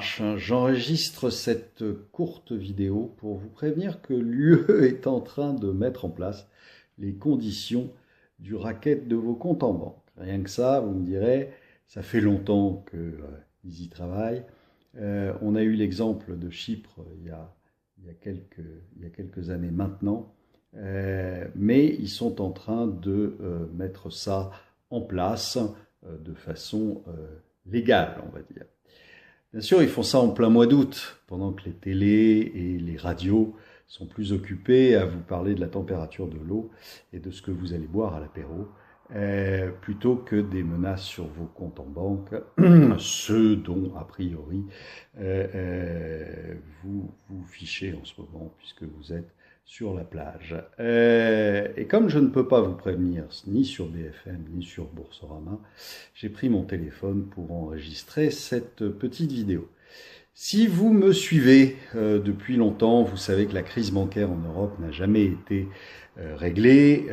marche. J'enregistre cette courte vidéo pour vous prévenir que l'UE est en train de mettre en place les conditions du racket de vos comptes en banque. Rien que ça, vous me direz, ça fait longtemps qu'ils y travaillent. On a eu l'exemple de Chypre il y a quelques années maintenant, mais ils sont en train de mettre ça en place de façon légale, on va dire. Bien sûr, ils font ça en plein mois d'août, pendant que les télés et les radios sont plus occupés à vous parler de la température de l'eau et de ce que vous allez boire à l'apéro, plutôt que des menaces sur vos comptes en banque, ceux dont, a priori, vous vous fichez en ce moment, puisque vous êtes sur la plage. Et comme je ne peux pas vous prévenir, ni sur BFM, ni sur Boursorama, j'ai pris mon téléphone pour enregistrer cette petite vidéo. Si vous me suivez depuis longtemps, vous savez que la crise bancaire en Europe n'a jamais été réglée.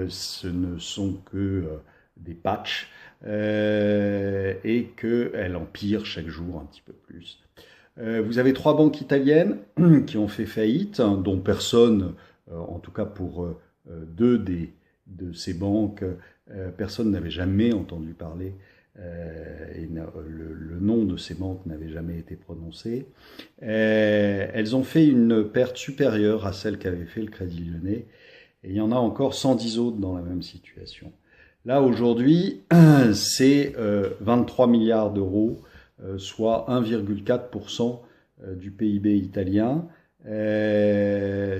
Ce ne sont que des patchs et qu'elle empire chaque jour un petit peu plus. Vous avez 3 banques italiennes qui ont fait faillite, dont personne, en tout cas pour 2 de ces banques, personne n'avait jamais entendu parler et le nom de ces banques n'avait jamais été prononcé. Elles ont fait une perte supérieure à celle qu'avait fait le Crédit Lyonnais, et il y en a encore 110 autres dans la même situation. Là, aujourd'hui, c'est 23 milliards d'euros, soit 1,4% du PIB italien.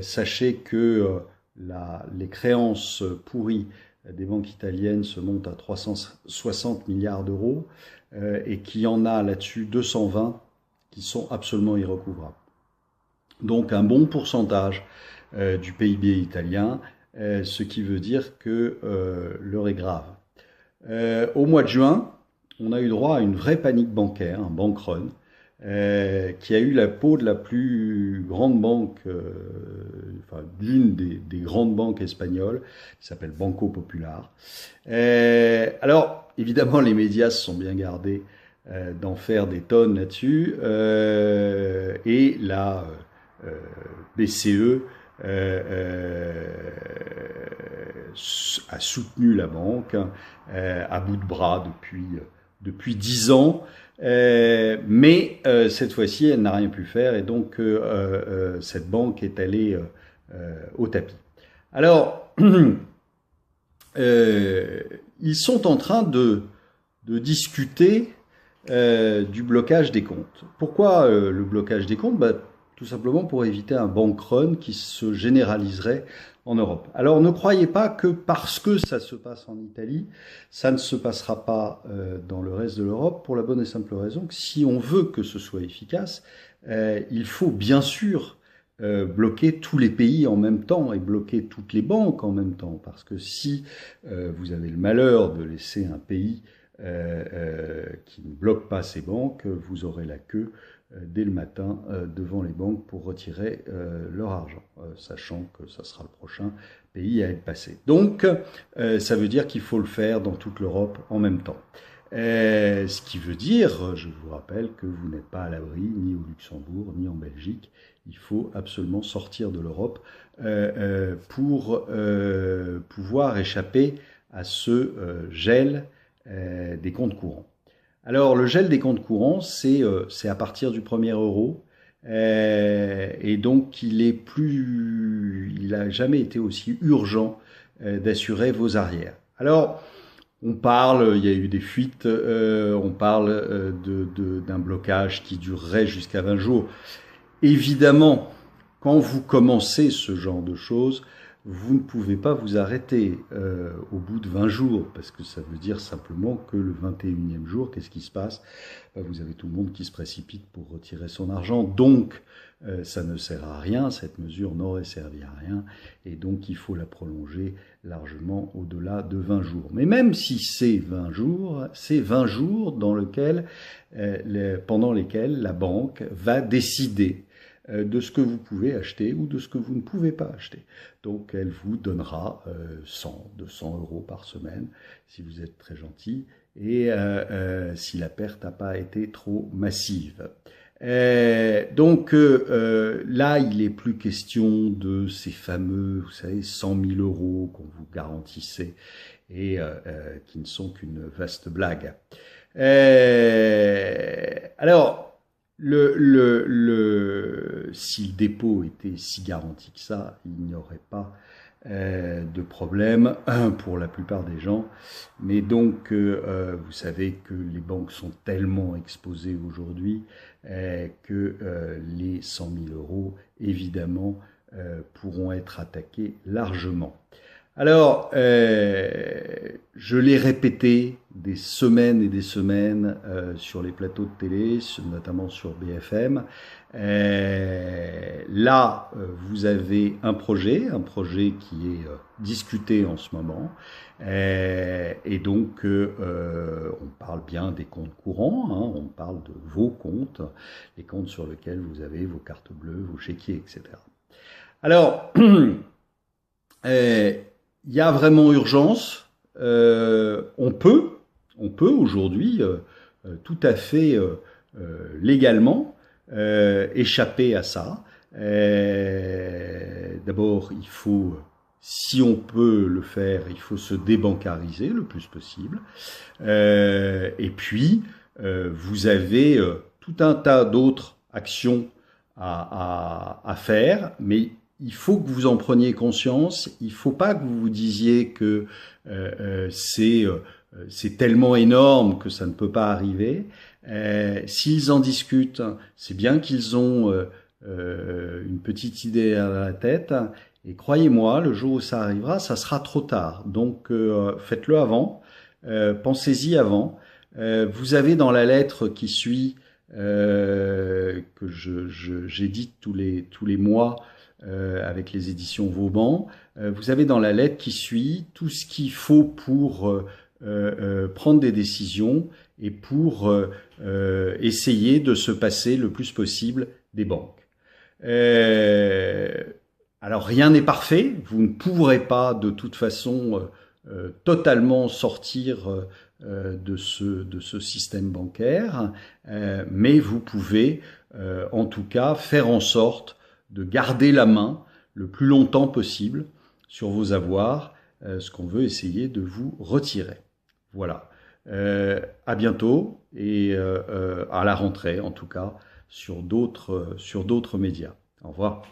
Sachez que les créances pourries des banques italiennes se montent à 360 milliards d'euros et qu'il y en a là-dessus 220 qui sont absolument irrecouvrables. Donc un bon pourcentage du PIB italien, ce qui veut dire que l'heure est grave. Au mois de juin, on a eu droit à une vraie panique bancaire, un bank run, qui a eu la peau de la plus grande banque, enfin d'une des grandes banques espagnoles, qui s'appelle Banco Popular. Alors, évidemment, les médias se sont bien gardés d'en faire des tonnes là-dessus, et la BCE a soutenu la banque à bout de bras depuis 10 ans, mais cette fois-ci, elle n'a rien pu faire et donc cette banque est allée au tapis. Alors, ils sont en train de discuter du blocage des comptes. Pourquoi le blocage des comptes ? Tout simplement pour éviter un bank run qui se généraliserait en Europe. Alors ne croyez pas que parce que ça se passe en Italie, ça ne se passera pas dans le reste de l'Europe, pour la bonne et simple raison que si on veut que ce soit efficace, il faut bien sûr bloquer tous les pays en même temps et bloquer toutes les banques en même temps. Parce que si vous avez le malheur de laisser un pays qui ne bloque pas ses banques, vous aurez la queue dès le matin devant les banques pour retirer leur argent, sachant que ça sera le prochain pays à être passé. Donc, ça veut dire qu'il faut le faire dans toute l'Europe en même temps. Ce qui veut dire, je vous rappelle, que vous n'êtes pas à l'abri ni au Luxembourg, ni en Belgique. Il faut absolument sortir de l'Europe pour pouvoir échapper à ce gel des comptes courants. Alors, le gel des comptes courants, c'est à partir du 1er euro, et donc il a jamais été aussi urgent d'assurer vos arrières. Alors, il y a eu des fuites, on parle d'un blocage qui durerait jusqu'à 20 jours. Évidemment, quand vous commencez ce genre de choses, vous ne pouvez pas vous arrêter au bout de 20 jours, parce que ça veut dire simplement que le 21e jour, qu'est-ce qui se passe ? Vous avez tout le monde qui se précipite pour retirer son argent, donc ça ne sert à rien, cette mesure n'aurait servi à rien, et donc il faut la prolonger largement au-delà de 20 jours. Mais même si c'est 20 jours, c'est 20 jours pendant lesquels la banque va décider de ce que vous pouvez acheter ou de ce que vous ne pouvez pas acheter. Donc elle vous donnera 100, 200 euros par semaine si vous êtes très gentil et si la perte n'a pas été trop massive. Là, il est plus question de ces fameux, vous savez, 100 000 euros qu'on vous garantissait et qui ne sont qu'une vaste blague. Alors, si le dépôt était si garanti que ça, il n'y aurait pas de problème pour la plupart des gens. Mais donc, vous savez que les banques sont tellement exposées aujourd'hui que les 100 000 euros, évidemment, pourront être attaqués largement. Alors, je l'ai répété des semaines et des semaines sur les plateaux de télé, notamment sur BFM. Là, vous avez un projet qui est discuté en ce moment. Et donc, on parle bien des comptes courants, hein, on parle de vos comptes, les comptes sur lesquels vous avez vos cartes bleues, vos chéquiers, etc. Alors, il y a vraiment urgence. On peut aujourd'hui tout à fait légalement échapper à ça. D'abord, il faut, si on peut le faire, il faut se débancariser le plus possible. Et puis, vous avez tout un tas d'autres actions à faire, mais il faut que vous en preniez conscience. Il ne faut pas que vous vous disiez que c'est tellement énorme que ça ne peut pas arriver. S'ils en discutent, c'est bien qu'ils ont une petite idée à la tête. Et croyez-moi, le jour où ça arrivera, ça sera trop tard. Donc faites-le avant, pensez-y avant. Vous avez dans la lettre qui suit, que j'édite tous les mois, avec les éditions Vauban, vous avez dans la lettre qui suit tout ce qu'il faut pour prendre des décisions et pour essayer de se passer le plus possible des banques. Alors rien n'est parfait, vous ne pourrez pas de toute façon totalement sortir de ce système bancaire, mais vous pouvez en tout cas faire en sorte de garder la main le plus longtemps possible sur vos avoirs, ce qu'on veut essayer de vous retirer. Voilà. À bientôt et à la rentrée en tout cas sur d'autres médias. Au revoir.